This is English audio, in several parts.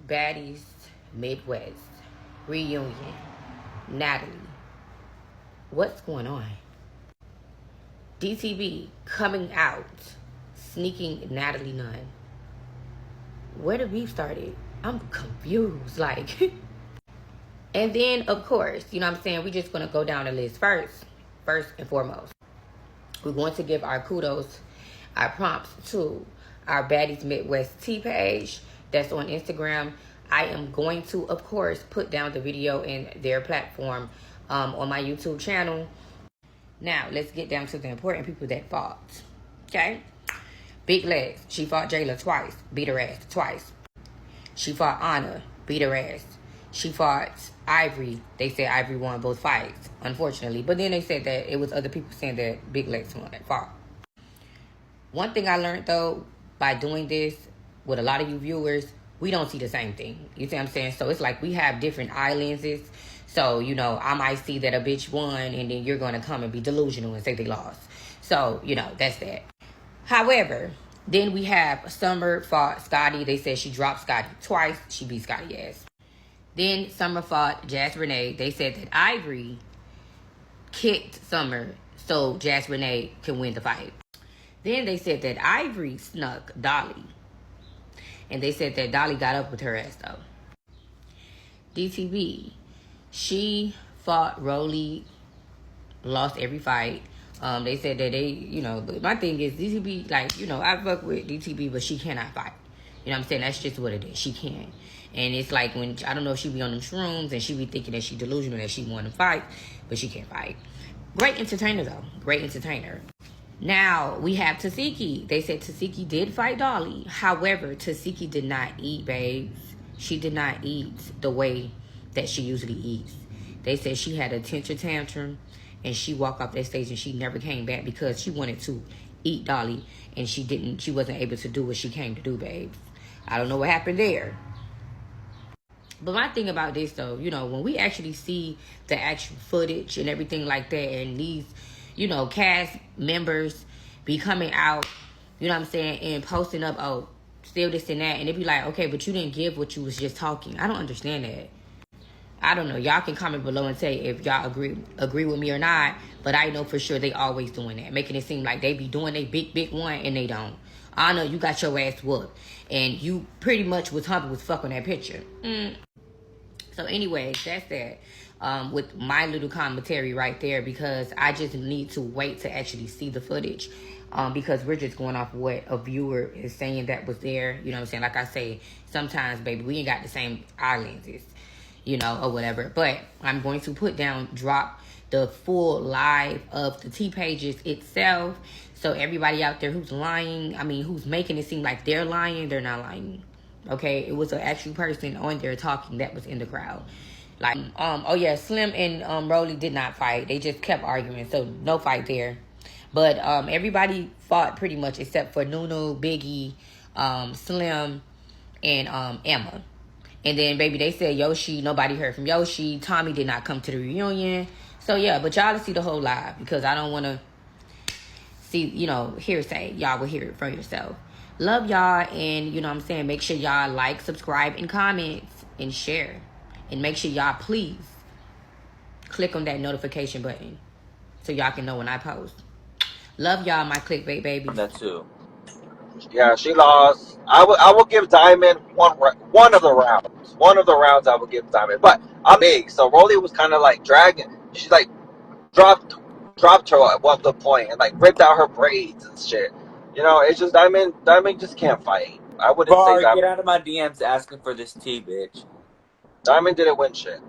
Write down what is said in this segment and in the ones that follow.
Baddies Midwest Reunion. Natalie, what's going on? DTB coming out, sneaking Natalie Nunn. Where the beef started? I'm confused, like. And then, of course, you know what I'm saying, we're just going to go down the list first and foremost. We're going to give our kudos, our prompts to our Baddies Midwest T page that's on Instagram. I am going to, of course, put down the video in their platform on my YouTube channel. Now, let's get down to the important people that fought. Okay? Big Legs. She fought Jayla twice. Beat her ass twice. She fought Anna. Beat her ass. She fought Ivory. They said Ivory won both fights, unfortunately. But then they said that it was other people saying that Big Legs won that fought. One thing I learned, though, by doing this with a lot of you viewers, we don't see the same thing. You see what I'm saying? So it's like we have different eye lenses. So, you know, I might see that a bitch won, and then you're going to come and be delusional and say they lost. So, you know, that's that. However, then we have Summer fought Scotty. They said she dropped Scotty twice. She beat Scotty ass. Then Summer fought Jazz Renee. They said that Ivory kicked Summer so Jazz Renee can win the fight. Then they said that Ivory snuck Dolly. And they said that Dolly got up with her ass, though. DTB, she fought Rolly, lost every fight. They said that they, you know, but my thing is, DTB, like, you know, I fuck with DTB, but she cannot fight. You know what I'm saying? That's just what it is. She can. And it's like when, I don't know if she be on them shrooms and she be thinking that she delusional, that she want to fight, but she can't fight. Great entertainer, though. Great entertainer. Now, we have Tasiki. They said Tasiki did fight Dolly. However, Tasiki did not eat, babes. She did not eat the way that she usually eats. They said she had a temper tantrum and she walked off that stage and she never came back because she wanted to eat Dolly and she wasn't able to do what she came to do, babes. I don't know what happened there. But my thing about this, though, you know, when we actually see the actual footage and everything like that, and these, you know, cast members be coming out, you know what I'm saying, and posting up, oh, still this and that, and it be like, okay, but you didn't give what you was just talking. I don't understand that. I don't know. Y'all can comment below and say if y'all agree with me or not, but I know for sure they always doing that, making it seem like they be doing a big one, and they don't. I know you got your ass whooped, and you pretty much was humble as fuck on that picture. So anyway, that's that. With my little commentary right there, because I just need to wait to actually see the footage, because we're just going off what a viewer is saying that was there. You know what I'm saying? Like I say, sometimes, baby, we ain't got the same eye lenses, you know, or whatever. But I'm going to drop the full live of the T pages itself. So everybody out there who's lying, I mean, who's making it seem like they're lying, they're not lying. Okay, it was an actual person on there talking that was in the crowd. Like, oh yeah, Slim and Rolly did not fight. They just kept arguing, so no fight there. But everybody fought pretty much except for Nunu, Biggie, Slim, and Emma. And then, baby, they said Yoshi. Nobody heard from Yoshi. Tommy did not come to the reunion. So yeah, but y'all to see the whole live because I don't want to see, you know, hearsay. Y'all will hear it for yourself. Love y'all, and you know what I'm saying, make sure y'all like, subscribe, and comment, and share. And make sure y'all please click on that notification button so y'all can know when I post. Love y'all, my clickbait babies. That too. Yeah, she lost. I will give Diamond one of the rounds. One of the rounds I will give Diamond. But I'm big, so Rolly was kind of like dragging. She like dropped her at one point and like ripped out her braids and shit. You know, it's just Diamond just can't fight. I wouldn't say Var, Diamond. get out of my DMs asking for this tea, bitch. Diamond didn't win shit.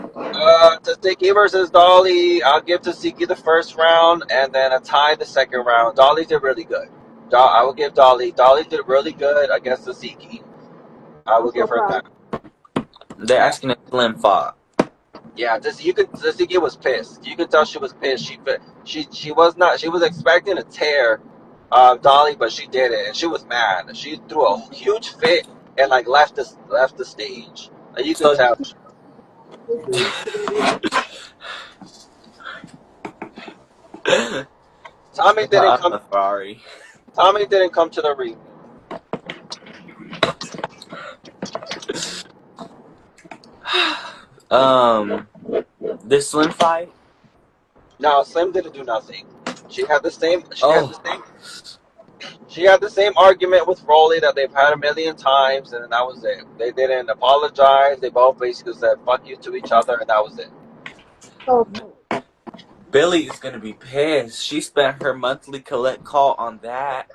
Tasiki versus Dolly. I'll give Tasiki the first round and then a tie the second round. Dolly did really good. I will give Dolly. Dolly did really good against Tasiki. I will give her that. They're asking if Slim fought. Yeah, Tasiki was pissed. You could tell she was pissed. She was expecting to tear Dolly, but she didn't, and she was mad. She threw a huge fit and like left the stage. Like, you could tell. Tommy didn't come. Ferrari. Tommy didn't come to the ring. This Slim fight. No, Slim didn't do nothing. She had the same. Oh, She had the same argument with Rolly that they've had a million times, and that was it. They didn't apologize. They both basically said "fuck you" to each other, and that was it. So, Billy is gonna be pissed. She spent her monthly collect call on that.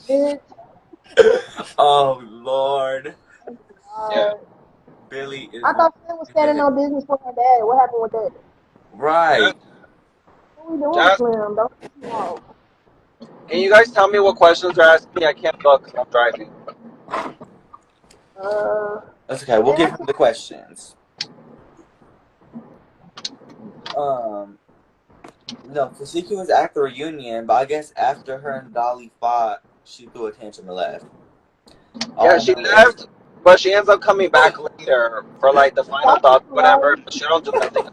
bitch, Oh Lord, Yeah. Billy is. I thought Slim was standing on business for her dad. What happened with that? Right. What we doing, Just, Slim? Don't know. can you guys tell me what questions they're asking me? I can't look 'cause I'm driving. That's okay. We'll give Yeah, him the questions. No, Tasiki was at the reunion, but I guess after her and Dolly fought, she threw a tantrum and left. Yeah, she left, but she ends up coming back later for like the final thought, whatever. But she don't do nothing.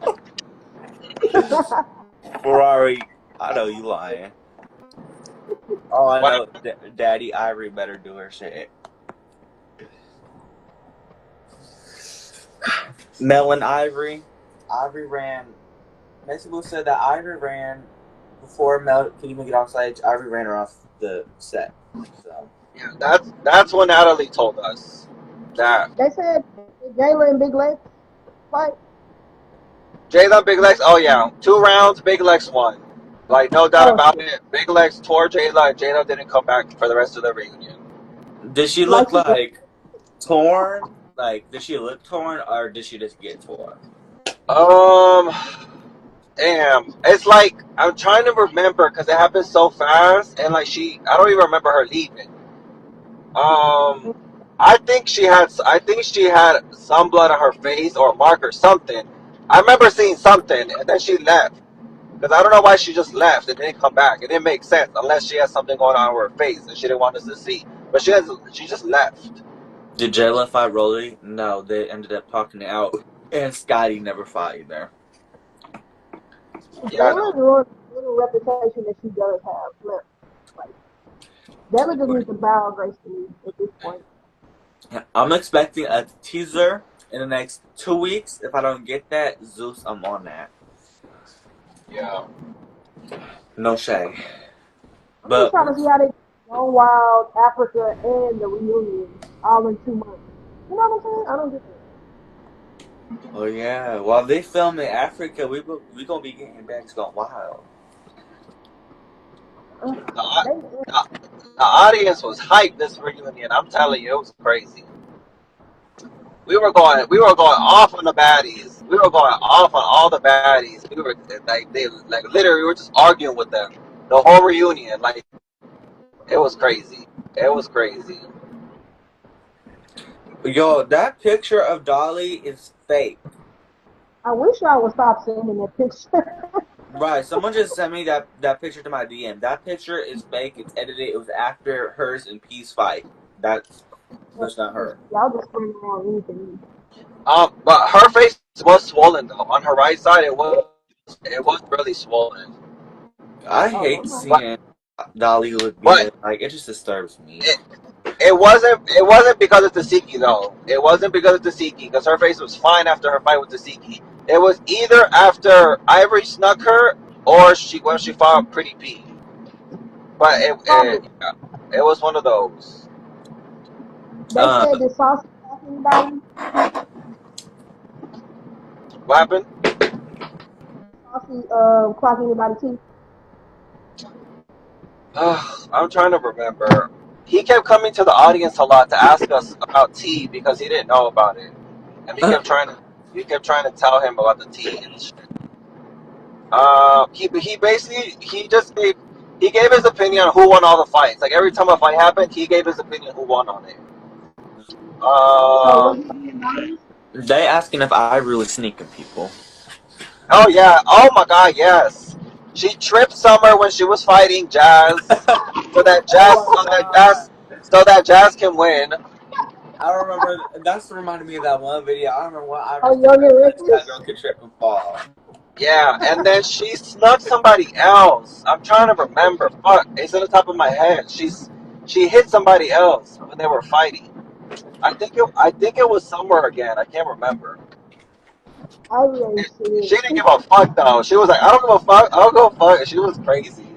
Ferrari, I know you lying. Oh, I know. Daddy Ivory better do her shit. Mel and Ivory. Ivory ran. Mexico said that Ivory ran before Mel could even get off stage. Ivory ran her off the set. So Yeah, that's what Natalie told us. That they said Jayla and Big Lex fight. Jayla, Big Lex. Oh yeah, 2 rounds. Big Lex won. Like no doubt Oh, about it. Big Lex tore Jayla, and Jayla didn't come back for the rest of the reunion. did she look like torn? Like, did she look torn, or did she just get torn? Damn. It's like I'm trying to remember because it happened so fast, and like I don't even remember her leaving. I think she had some blood on her face or a mark or something. I remember seeing something, and then she left. Because I don't know why she just left and didn't come back. It didn't make sense unless she has something going on with her face and she didn't want us to see. But she just left. Did Jayla fight Rolly? No, they ended up talking it out, and Scotty never fought either. Yeah, Jayla's little reputation that she does have. Like, Jayla just needs to bow gracefully at this point. I'm expecting a teaser in the next 2 weeks. If I don't get that, Zeus, I'm on that. Yeah. No shade. I'm just But trying to see how they go wild, Africa, and the reunion all in 2 months. You know what I'm saying? I don't get that. oh yeah, while they film in Africa, we gonna be getting back to going wild. The audience was hyped this reunion. I'm telling you, it was crazy. We were going off on the baddies. We were going off on all the baddies. We were like literally we were just arguing with them the whole reunion. Like it was crazy. It was crazy. Yo, that picture of Dolly is fake. I wish y'all would stop sending that picture. Right, someone just sent me that picture to my DM. That picture is fake. It's edited. It was after hers and Peace fight. That's not her. Y'all just spreading around anything. But her face was swollen though. On her right side, it was really swollen. I hate seeing Dolly look good. Like, it just disturbs me. It wasn't because of Tasiki though. It wasn't because of Tasiki because her face was fine after her fight with Tasiki. It was either after Ivory snuck her or when she fought Pretty P. But it was one of those. They said the Saucy clock anybody? What happened? Saucy clock anybody too? I'm trying to remember. He kept coming to the audience a lot to ask us about tea because he didn't know about it, and we kept trying to tell him about the tea and shit. He gave his opinion on who won all the fights. Like every time a fight happened, he gave his opinion who won on it. They asking if I really sneaking people. Oh yeah! Oh my God! Yes, she tripped Summer when she was fighting Jazz, so that Jazz can win. I don't remember. That's reminded me of that one video. I don't remember what I that girl could trip and fall. Yeah, and then she snuck somebody else. I'm trying to remember. Fuck, it's on the top of my head. She hit somebody else when they were fighting. I think it was somewhere again. I can't remember. Ivory ain't She shit. didn't give a fuck though. She was like, I don't give a fuck. I'll go fuck. She was crazy.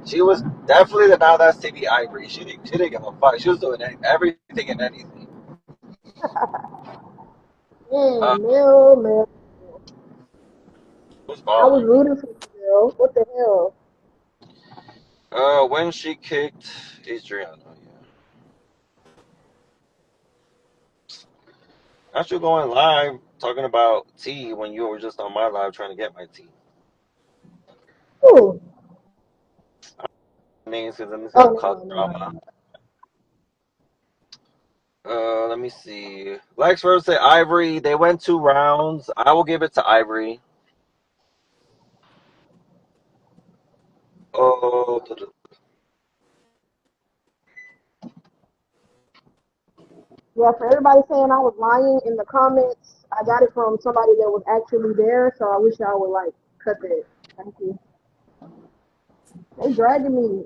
She was definitely the now that's TV Ivory. She didn't give a fuck. She was doing everything and anything. Uh, Man, Mel. who's I was balling? rooting for you, girl. What the hell? When she kicked Adriana, yeah. Not you going live talking about tea when you were just on my live trying to get my tea. Ooh. Names because then it's Oh, gonna never cause mind, never mind. drama. Let me see. Lex versus Ivory. They went 2 rounds. I will give it to Ivory. Oh, Yeah, for everybody saying I was lying in the comments, I got it from somebody that was actually there, so I wish y'all would like cut that. Thank you. They dragging me.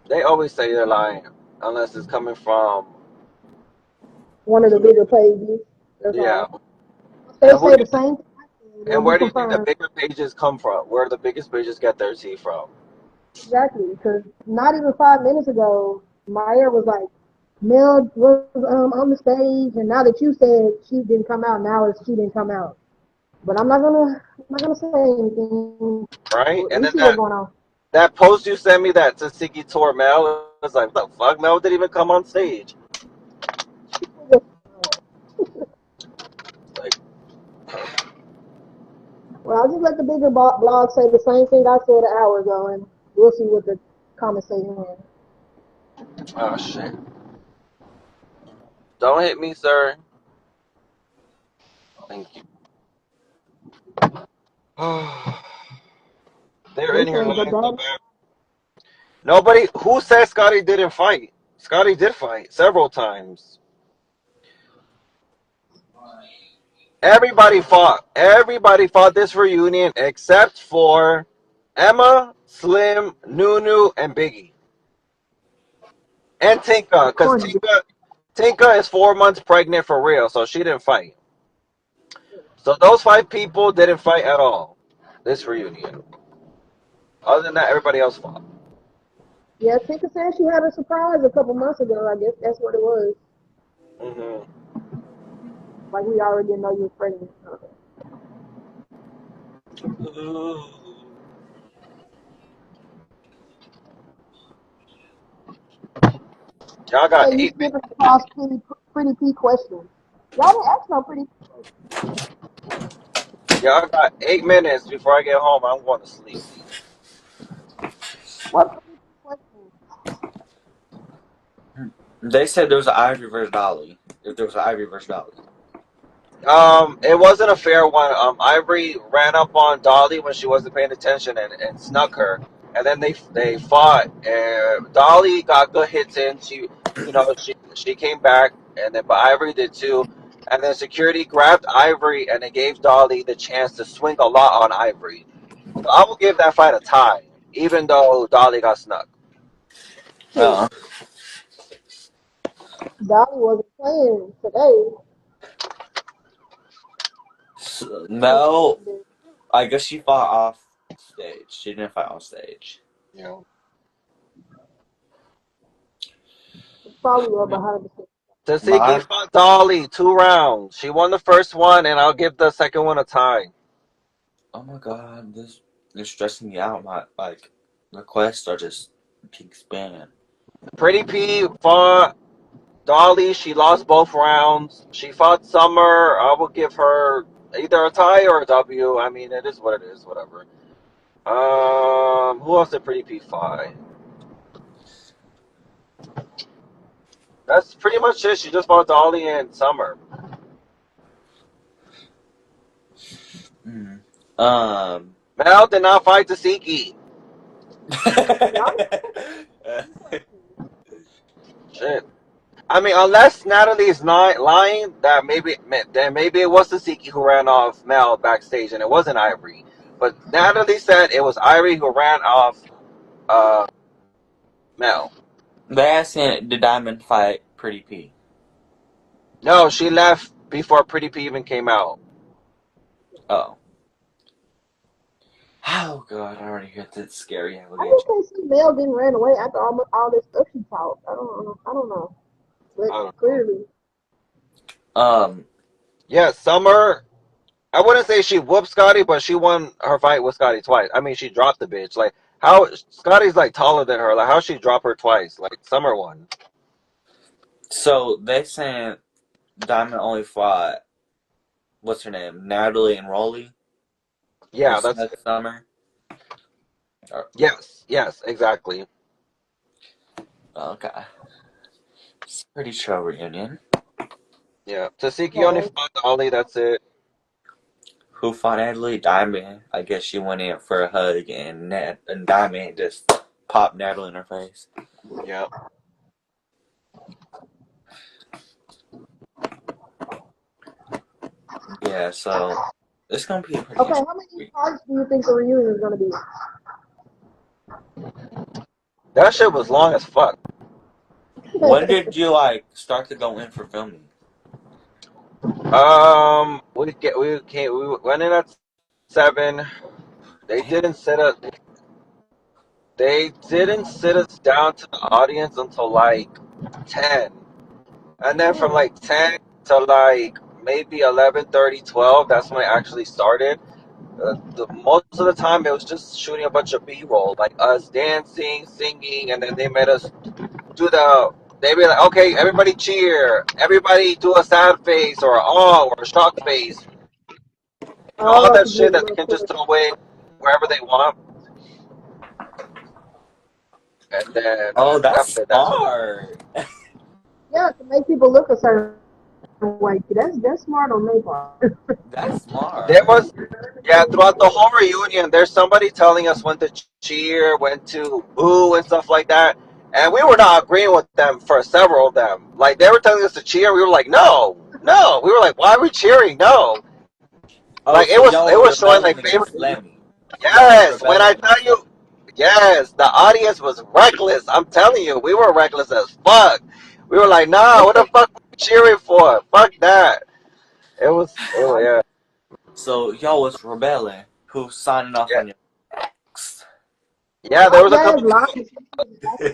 they always say they're lying unless it's coming from One of the bigger pages. That's yeah. all. If they And who say do the you think? same thing I said, it'll And be where do you think the confirmed. bigger pages come from? Where do the biggest pages get their tea from? Exactly, because not even 5 minutes ago, Maya was like, Mel was on the stage, and now that you said she didn't come out, now it's she didn't come out. But I'm not gonna say anything. Right? So let And me then see what's going on. that post you sent me that Tasiki tore Mel was like, what the fuck? Mel didn't even come on stage. Like, Well, I'll just let the bigger blog say the same thing I said an hour ago, and we'll see what the comments say then. oh shit. Don't hit me, sir. Thank you. They're They in here saying the lying so dad. bad. Nobody who said Scotty didn't fight. Scotty did fight several times. Everybody fought. Everybody fought this reunion except for Emma, Slim, Nunu, and Biggie. And Tinka, Of because course, Tinka is 4 months pregnant for real, so she didn't fight. So those 5 people didn't fight at all. This reunion. Other than that, everybody else fought. yeah, Tinka said she had a surprise a couple months ago. I guess that's what it was. Hmm. Like we already didn't know you was pregnant. Okay. Y'all Say got you 8 minutes. skipping across pretty P questions. Y'all didn't ask no pretty P questions. Y'all got 8 minutes before I get home. I'm going to sleep. What pretty P questions? They said there was an Ivory versus Dolly. If there was an Ivory versus Dolly. It wasn't a fair one. Ivory ran up on Dolly when she wasn't paying attention and snuck her, and then they fought. And Dolly got good hits in. She came back, and then but Ivory did too. And then security grabbed Ivory, and it gave Dolly the chance to swing a lot on Ivory. So I will give that fight a tie, even though Dolly got snuck. Shit, Uh, Dolly wasn't playing today. She Mel, wasn't there. I guess she fought off stage. She didn't fight on stage. Yeah. It's probably up behind the scenes. Tasiki My, fought Dolly 2 rounds. She won the first one, and I'll give the second one a tie. oh my god, this is stressing me out. My requests are just keep spinning. Pretty P fought Dolly. She lost both rounds. She fought Summer. I will give her either a tie or a W. I mean, it is what it is. Whatever. Who else did Pretty P fight? That's pretty much it. She just fought Dolly and Summer. Mm. Mel did not fight Tasiki. Y'all didn't questions. Shit. I mean, unless Natalie's not lying, then maybe it was Tasiki who ran off Mel backstage, and it wasn't Ivory. But Natalie said it was Ivory who ran off uh, Mel. They asking did Diamond fight Pretty P? No, she left before Pretty P even came out. Oh. Oh god, I already heard that scary I allegation. just can't see Mel getting ran away after all this stuff she talked. I don't know. But I don't know. clearly, Um, Yeah, Summer. I wouldn't say she whooped Scotty, but she won her fight with Scotty twice. I mean, she dropped the bitch. Like, how Scotty's like taller than her. Like, how she drop her twice? Like, Summer won. so they saying Diamond only fought what's her name, Natalie and Rolly Yeah, this that's next summer. yes, exactly. Okay, it's a pretty chill reunion. Yeah, Tasiki only yeah. fought Ollie. That's it. Who fought Natalie? Diamond. I guess she went in for a hug, and and Diamond just popped Natalie in her face. Yeah. Yeah, so it's gonna be a pretty Okay, interesting how many week. parts do you think the reunion is gonna be? That shit was long as fuck. When did you like start to go in for filming? We went in at 7. They Damn. didn't sit us. They didn't sit us down to the audience until like 10, and then from Damn. like 10 to like maybe 11:30, 12. That's when it actually started. Most of the time, it was just shooting a bunch of B-roll, like us dancing, singing, and then they made us do the. They be like, okay, everybody cheer, everybody do a sad face or a oh or a shock face, all Oh, that to get shit a that they little can just push. throw away wherever they want. And then Oh, that's after that, smart. Yeah, to make people look a certain way. That's smart on their part. That's there smart. was, yeah, throughout the whole reunion, there's somebody telling us when to cheer, when to boo, and stuff like that. And we were not agreeing with them for several of them. Like, they were telling us to cheer. We were like, no, no. We were like, why are we cheering? No. Oh, Like, so y'all it were was showing, rebelling like, favorite. against Lemmy. Y'all was Yes, when rebelling I tell against you, Lemmy. yes, the audience was reckless. I'm telling you, we were reckless as fuck. We were like, nah, what the fuck are we cheering for? Fuck that. Yeah. So y'all was rebelling. Who's signing off Yeah, on your ex? yeah. There Why was Jazz lying?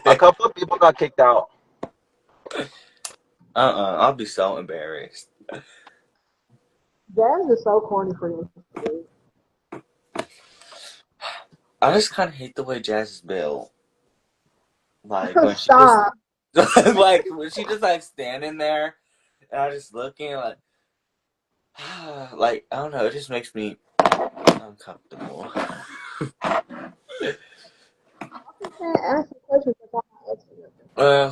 a couple of people got kicked out. I'll be so embarrassed. Jazz is so corny for them. I just kind of hate the way Jazz is built. Like when she just, Stop. like when she just like standing there, and I just looking like, like I don't know. It just makes me uncomfortable. You can't ask the question without asking it.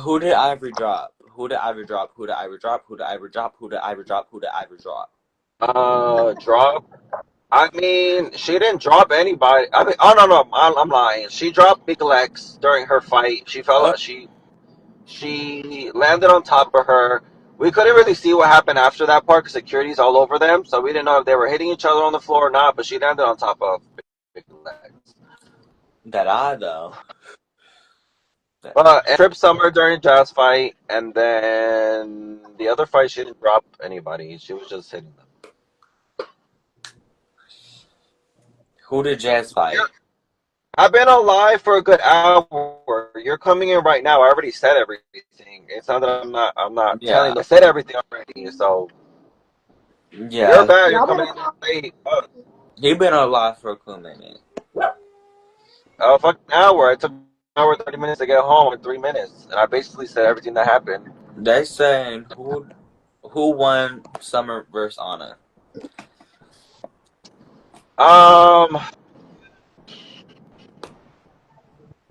Who did Ivory drop? Who did Ivory drop? Who did Ivory drop? Who did Ivory drop? Who did Ivory drop? Who did Ivory drop? Drop. I mean, she didn't drop anybody. I mean, oh no, I'm lying. She dropped Big Lex during her fight. Uh, She landed on top of her. We couldn't really see what happened after that part because security's all over them, so we didn't know if they were hitting each other on the floor or not. But she landed on top of Big Lex. that eye though. That, And Trip Summer during Jazz fight, and then the other fight she didn't drop anybody. She was just hitting them. who did Jazz fight? I've been on live for a good hour. You're coming in right now. I already said everything. It's not that I'm not telling Yeah, you. I said everything already. So you're yeah. bad. You're Y'all coming better in call late. He been alive for a cool minute. Fuck an hour. It took an hour 30 minutes to get home in 3 minutes, and I basically said everything that happened. They saying who won Summer versus Anna? Um,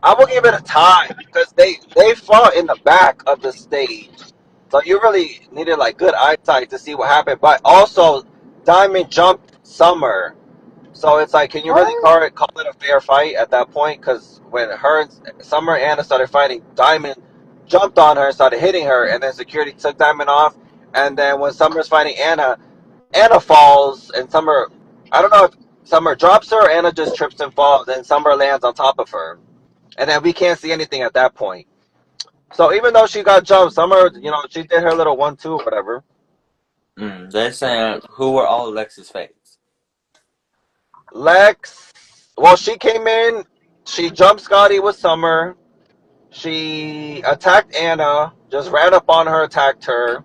I will give it a tie because they fought in the back of the stage, so you really needed like good eyesight to see what happened. But also, Diamond jumped Summer. So it's like, can you really what? call it a fair fight at that point? Because when her and Summer and Anna started fighting, Diamond jumped on her and started hitting her, and then security took Diamond off. And then when Summer's fighting Anna, Anna falls, and Summer, I don't know if Summer drops her or Anna just trips and falls, and Summer lands on top of her. And then we can't see anything at that point. So even though she got jumped, Summer, she did her little 1-2 or whatever. They're saying who were all Lex's faves? Lex, well, she came in, she jumped Scotty with Summer. She attacked Anna, just ran up on her, attacked her.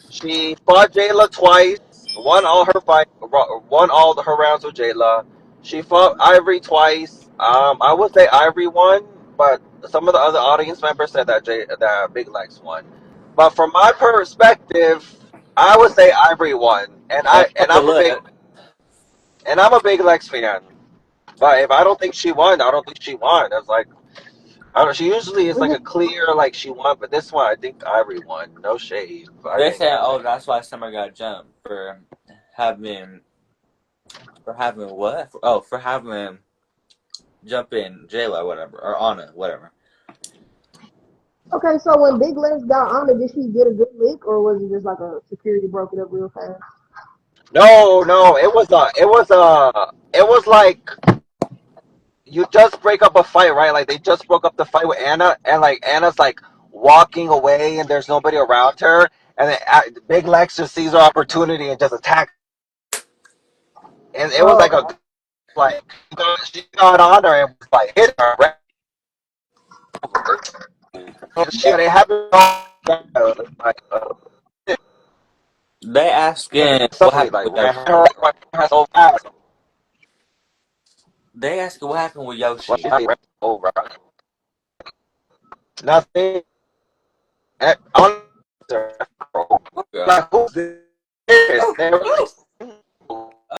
She fought Jayla twice, won all her rounds with Jayla. She fought Ivory twice. I would say Ivory won, but some of the other audience members said that Big Lex won. But from my perspective, I would say Ivory won, and Let's take a look. I'm a big Lex fan. But if I don't think she won, I don't think she won. It's like I don't. She usually is like a clear like she won, but this one I think Ivory won. No shade. But They're saying, oh, that's why Summer got jumped for having what? For having jump in Jayla or whatever, or Anna, whatever. Okay, so when Big Lex got on it, did she get a good lick, or was it just like a security broke it up real fast? No, it was like you just break up a fight, right? Like they just broke up the fight with Anna, and like Anna's like walking away, and there's nobody around her, and then Big Lex just sees her opportunity and just attacks. And it was Oh, like she got on her and was like hit her. Right? They haven't. Like, They asking what somebody happened like with ran Yoshi. her so fast. They asking what happened with Well, Yoshi. she ran over. Nothing. On like, who's this?